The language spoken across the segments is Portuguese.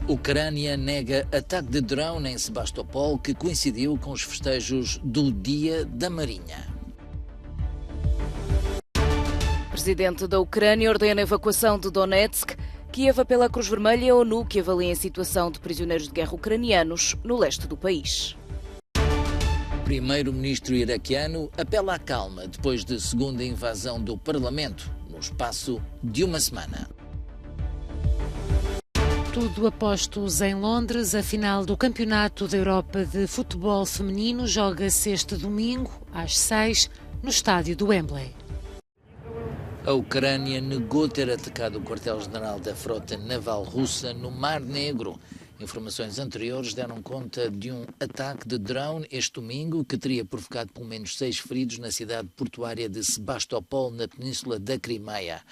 Ucrânia nega ataque de drone em Sebastopol que coincidiu com os festejos do Dia da Marinha. O presidente da Ucrânia ordena a evacuação de Donetsk. Kiev apela à Cruz Vermelha e à ONU que avaliem a situação de prisioneiros de guerra ucranianos no leste do país. O primeiro-ministro iraquiano apela à calma depois de segunda invasão do Parlamento, no espaço de uma semana. Tudo a postos em Londres. A final do Campeonato da Europa de Futebol Feminino joga-se este domingo, às 6, no estádio do Wembley. A Ucrânia negou ter atacado o quartel-general da frota naval russa no Mar Negro. Informações anteriores deram conta de um ataque de drone este domingo que teria provocado pelo menos 6 feridos na cidade portuária de Sebastopol, na península da Crimeia.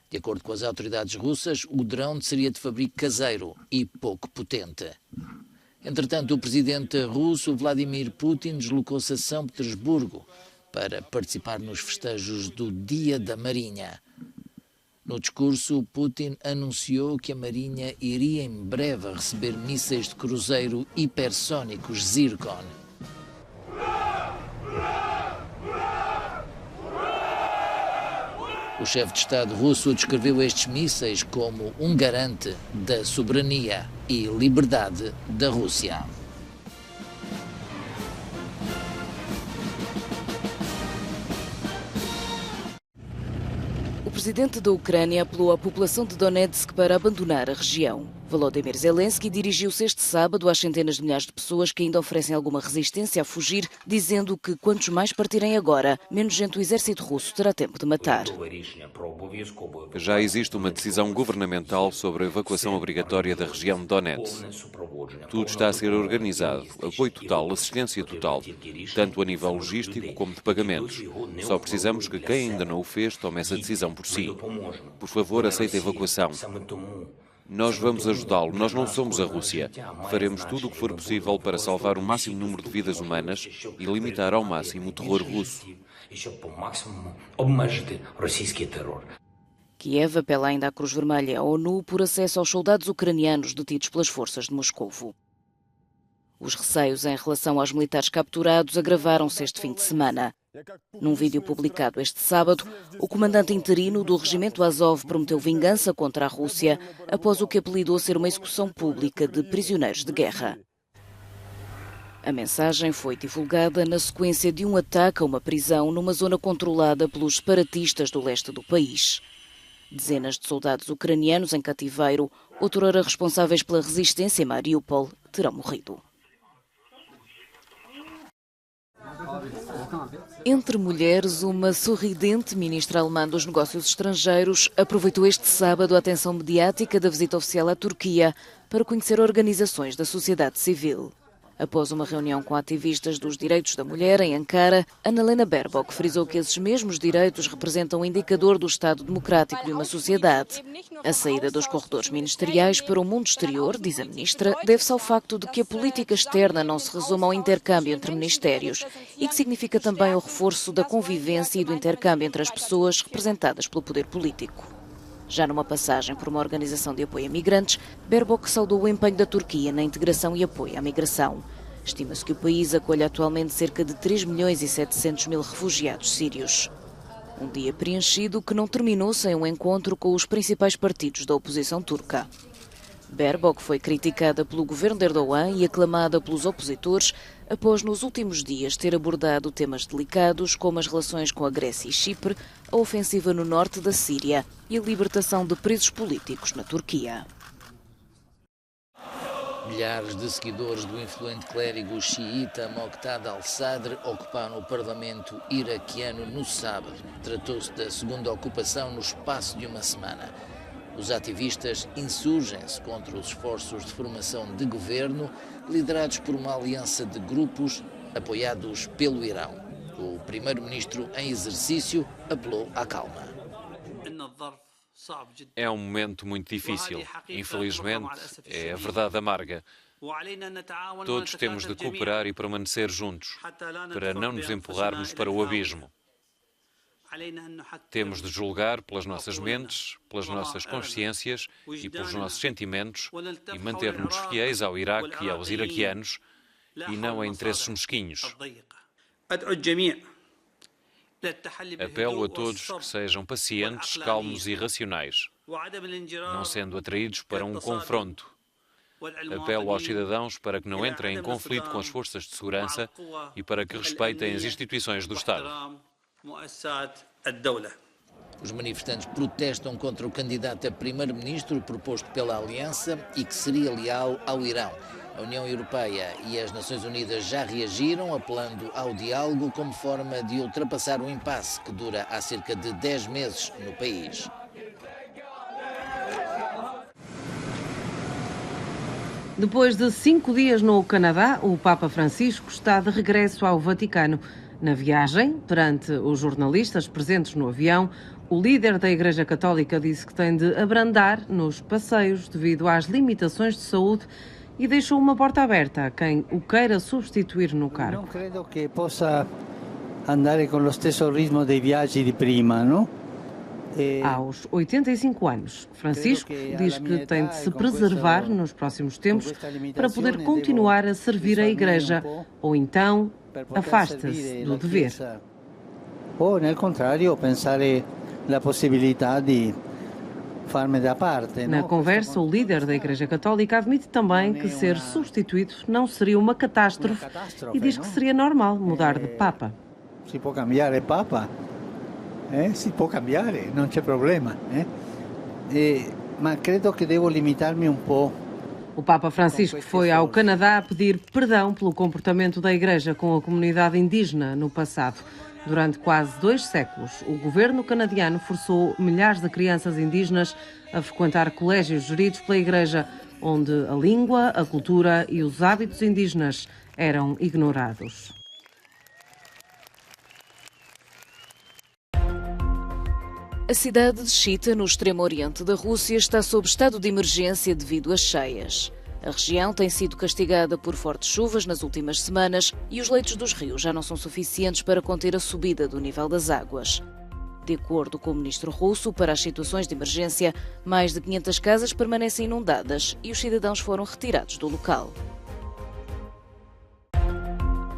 De acordo com as autoridades russas, o drone seria de fabrico caseiro e pouco potente. Entretanto, o presidente russo Vladimir Putin deslocou-se a São Petersburgo para participar nos festejos do Dia da Marinha. No discurso, Putin anunciou que a Marinha iria em breve receber mísseis de cruzeiro hipersónicos Zircon. O chefe de Estado russo descreveu estes mísseis como um garante da soberania e liberdade da Rússia. O presidente da Ucrânia apelou à população de Donetsk para abandonar a região. Volodymyr Zelensky dirigiu-se este sábado às centenas de milhares de pessoas que ainda oferecem alguma resistência a fugir, dizendo que quantos mais partirem agora, menos gente o exército russo terá tempo de matar. Já existe uma decisão governamental sobre a evacuação obrigatória da região de Donetsk. Tudo está a ser organizado, apoio total, assistência total, tanto a nível logístico como de pagamentos. Só precisamos que quem ainda não o fez tome essa decisão por si. Por favor, aceite a evacuação. Nós vamos ajudá-lo. Nós não somos a Rússia. Faremos tudo o que for possível para salvar o máximo número de vidas humanas e limitar ao máximo o terror russo. Kiev apela ainda à Cruz Vermelha e à ONU por acesso aos soldados ucranianos detidos pelas forças de Moscovo. Os receios em relação aos militares capturados agravaram-se este fim de semana. Num vídeo publicado este sábado, o comandante interino do regimento Azov prometeu vingança contra a Rússia após o que apelidou ser uma execução pública de prisioneiros de guerra. A mensagem foi divulgada na sequência de um ataque a uma prisão numa zona controlada pelos separatistas do leste do país. Dezenas de soldados ucranianos em cativeiro, outrora responsáveis pela resistência em Mariupol, terão morrido. Entre mulheres, uma sorridente ministra alemã dos Negócios Estrangeiros aproveitou este sábado a atenção mediática da visita oficial à Turquia para conhecer organizações da sociedade civil. Após uma reunião com ativistas dos direitos da mulher em Ankara, Annalena Baerbock frisou que esses mesmos direitos representam um indicador do Estado democrático de uma sociedade. A saída dos corredores ministeriais para o mundo exterior, diz a ministra, deve-se ao facto de que a política externa não se resume ao intercâmbio entre ministérios e que significa também o reforço da convivência e do intercâmbio entre as pessoas representadas pelo poder político. Já numa passagem por uma organização de apoio a migrantes, Baerbock saudou o empenho da Turquia na integração e apoio à migração. Estima-se que o país acolhe atualmente cerca de 3.700.000 refugiados sírios. Um dia preenchido que não terminou sem um encontro com os principais partidos da oposição turca. Baerbock foi criticada pelo governo de Erdogan e aclamada pelos opositores após nos últimos dias ter abordado temas delicados como as relações com a Grécia e Chipre, a ofensiva no norte da Síria e a libertação de presos políticos na Turquia. Milhares de seguidores do influente clérigo xiita Moqtada al-Sadr ocuparam o parlamento iraquiano no sábado. Tratou-se da segunda ocupação no espaço de uma semana. Os ativistas insurgem-se contra os esforços de formação de governo, liderados por uma aliança de grupos apoiados pelo Irão. O primeiro-ministro em exercício apelou à calma. É um momento muito difícil. Infelizmente, é a verdade amarga. Todos temos de cooperar e permanecer juntos, para não nos empurrarmos para o abismo. Temos de julgar pelas nossas mentes, pelas nossas consciências e pelos nossos sentimentos e manter-nos fiéis ao Iraque e aos iraquianos e não a interesses mesquinhos. Apelo a todos que sejam pacientes, calmos e racionais, não sendo atraídos para um confronto. Apelo aos cidadãos para que não entrem em conflito com as forças de segurança e para que respeitem as instituições do Estado. Os manifestantes protestam contra o candidato a primeiro-ministro proposto pela Aliança e que seria leal ao Irão. A União Europeia e as Nações Unidas já reagiram, apelando ao diálogo como forma de ultrapassar o impasse que dura há cerca de 10 meses no país. Depois de 5 dias no Canadá, o Papa Francisco está de regresso ao Vaticano. Na viagem, perante os jornalistas presentes no avião, o líder da Igreja Católica disse que tem de abrandar nos passeios devido às limitações de saúde e deixou uma porta aberta a quem o queira substituir no cargo. Não credo que possa andar com o stesso ritmo dei viaggi di prima, não? Aos 85 anos, Francisco diz que tem de se preservar nos próximos tempos para poder continuar a servir a Igreja, ou então afasta-se do dever. Ou, no contrário, pensar na possibilidade de farme da parte. Na conversa, o líder da Igreja Católica admite também que ser substituído não seria uma catástrofe e diz que seria normal mudar de Papa. Si può cambiare Papa? Si può cambiare, non c'è problema. Ma credo che devo limitarmi un po'. O Papa Francisco foi ao Canadá pedir perdão pelo comportamento da Igreja com a comunidade indígena no passado. Durante quase 2 séculos, o governo canadiano forçou milhares de crianças indígenas a frequentar colégios geridos pela Igreja, onde a língua, a cultura e os hábitos indígenas eram ignorados. A cidade de Chita, no extremo oriente da Rússia, está sob estado de emergência devido às cheias. A região tem sido castigada por fortes chuvas nas últimas semanas e os leitos dos rios já não são suficientes para conter a subida do nível das águas. De acordo com o ministro russo, para as situações de emergência, mais de 500 casas permanecem inundadas e os cidadãos foram retirados do local.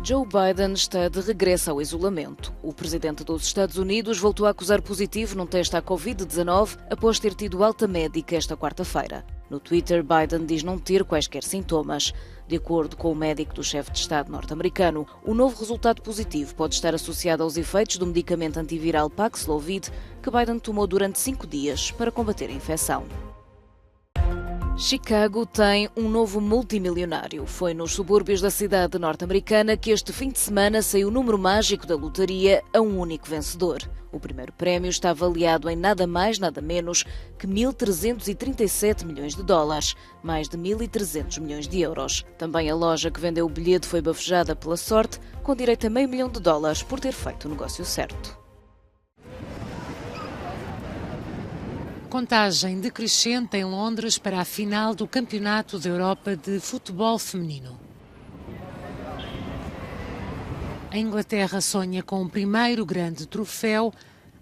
Joe Biden está de regresso ao isolamento. O presidente dos Estados Unidos voltou a acusar positivo num teste à Covid-19 após ter tido alta médica esta quarta-feira. No Twitter, Biden diz não ter quaisquer sintomas. De acordo com o médico do chefe de Estado norte-americano, o novo resultado positivo pode estar associado aos efeitos do medicamento antiviral Paxlovid que Biden tomou durante 5 dias para combater a infecção. Chicago tem um novo multimilionário. Foi nos subúrbios da cidade norte-americana que este fim de semana saiu o número mágico da lotaria a um único vencedor. O primeiro prémio está avaliado em nada mais, nada menos que 1.337 milhões de dólares, mais de 1.300 milhões de euros. Também a loja que vendeu o bilhete foi bafejada pela sorte, com direito a $500 mil por ter feito o negócio certo. Contagem decrescente em Londres para a final do Campeonato da Europa de Futebol Feminino. A Inglaterra sonha com o primeiro grande troféu.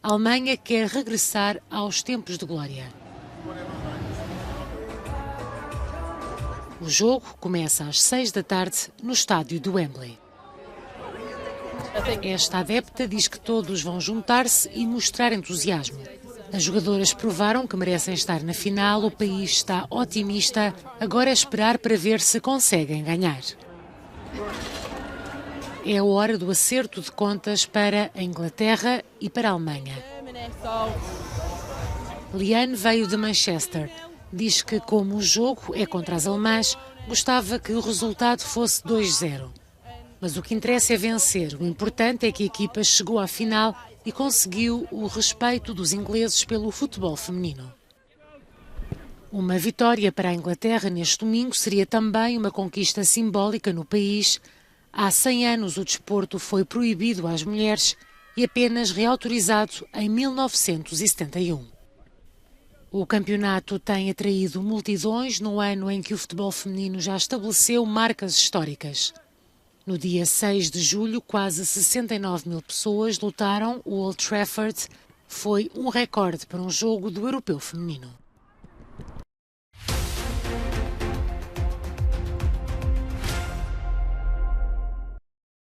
A Alemanha quer regressar aos tempos de glória. O jogo começa às 6 da tarde no estádio do Wembley. Esta adepta diz que todos vão juntar-se e mostrar entusiasmo. As jogadoras provaram que merecem estar na final, o país está otimista, agora é esperar para ver se conseguem ganhar. É a hora do acerto de contas para a Inglaterra e para a Alemanha. Liane veio de Manchester. Diz que, como o jogo é contra as alemãs, gostava que o resultado fosse 2-0. Mas o que interessa é vencer. O importante é que a equipa chegou à final e conseguiu o respeito dos ingleses pelo futebol feminino. Uma vitória para a Inglaterra neste domingo seria também uma conquista simbólica no país. Há 100 anos o desporto foi proibido às mulheres e apenas reautorizado em 1971. O campeonato tem atraído multidões no ano em que o futebol feminino já estabeleceu marcas históricas. No dia 6 de julho, quase 69 mil pessoas lutaram. O Old Trafford foi um recorde para um jogo do Europeu feminino.